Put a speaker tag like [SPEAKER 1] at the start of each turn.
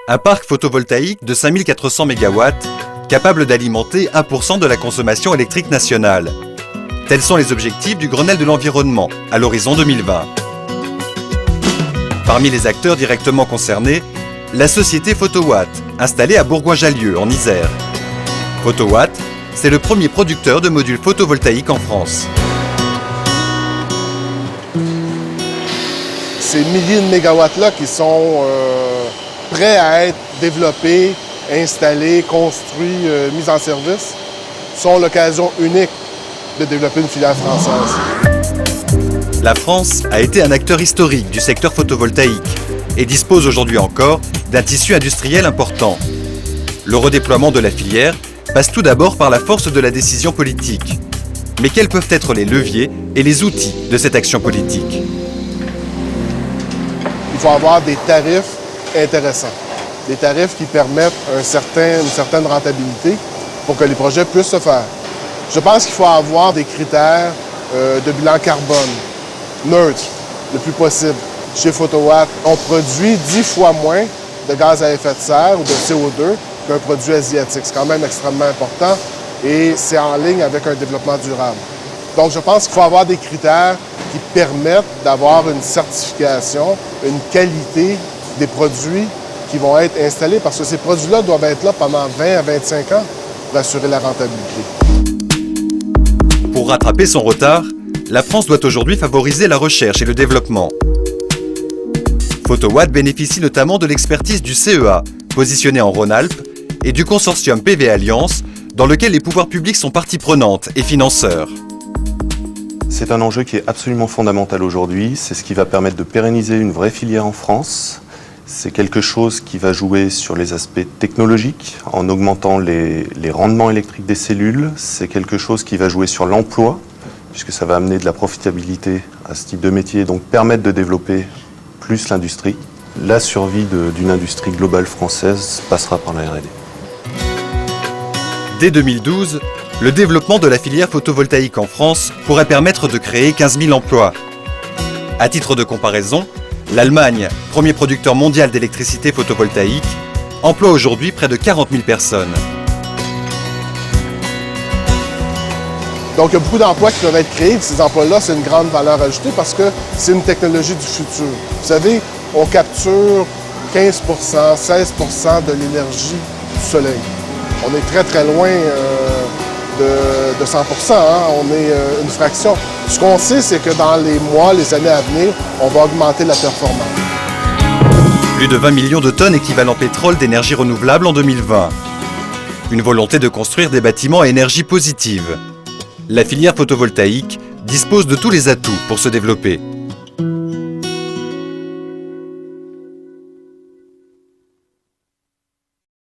[SPEAKER 1] Un parc photovoltaïque de 5400 MW, capable d'alimenter 1% de la consommation électrique nationale. Tels sont les objectifs du Grenelle de l'environnement à l'horizon 2020. Parmi les acteurs directement concernés, la société Photowatt, installée à Bourgoin-Jallieu, en Isère. Photowatt, c'est le premier producteur de modules photovoltaïques en France.
[SPEAKER 2] Ces milliers de mégawatts-là qui sont prêts à être développés, installés, construits, mis en service, sont l'occasion unique de développer une filière française.
[SPEAKER 1] La France a été un acteur historique du secteur photovoltaïque et dispose aujourd'hui encore d'un tissu industriel important. Le redéploiement de la filière passe tout d'abord par la force de la décision politique. Mais quels peuvent être les leviers et les outils de cette action politique ?
[SPEAKER 2] Il faut avoir des tarifs intéressants, des tarifs qui permettent une certaine rentabilité pour que les projets puissent se faire. Je pense qu'il faut avoir des critères de bilan carbone neutre, le plus possible. Chez Photowatt, on produit 10 fois moins de gaz à effet de serre ou de CO2 qu'un produit asiatique. C'est quand même extrêmement important et c'est en ligne avec un développement durable. Donc, je pense qu'il faut avoir des critères qui permettent d'avoir une certification, une qualité des produits qui vont être installés parce que ces produits-là doivent être là pendant 20 à 25 ans pour assurer la rentabilité.
[SPEAKER 1] Pour rattraper son retard, la France doit aujourd'hui favoriser la recherche et le développement. Photowatt bénéficie notamment de l'expertise du CEA, positionné en Rhône-Alpes, et du consortium PV Alliance, dans lequel les pouvoirs publics sont partie prenante et financeurs.
[SPEAKER 3] C'est un enjeu qui est absolument fondamental aujourd'hui. C'est ce qui va permettre de pérenniser une vraie filière en France. C'est quelque chose qui va jouer sur les aspects technologiques en augmentant les rendements électriques des cellules. C'est quelque chose qui va jouer sur l'emploi, puisque ça va amener de la profitabilité à ce type de métier et donc permettre de développer plus l'industrie. La survie d'une industrie globale française passera par la R&D.
[SPEAKER 1] Dès 2012, le développement de la filière photovoltaïque en France pourrait permettre de créer 15 000 emplois. À titre de comparaison, l'Allemagne, premier producteur mondial d'électricité photovoltaïque, emploie aujourd'hui près de 40 000 personnes.
[SPEAKER 2] Donc, il y a beaucoup d'emplois qui peuvent être créés. Ces emplois-là, c'est une grande valeur ajoutée parce que c'est une technologie du futur. Vous savez, on capture 15 % 16 % de l'énergie du soleil. On est très, très loin de 100 %. On est une fraction. Ce qu'on sait, c'est que dans les mois, les années à venir, on va augmenter la performance.
[SPEAKER 1] Plus de 20 millions de tonnes équivalent pétrole d'énergie renouvelable en 2020. Une volonté de construire des bâtiments à énergie positive. La filière photovoltaïque dispose de tous les atouts pour se développer.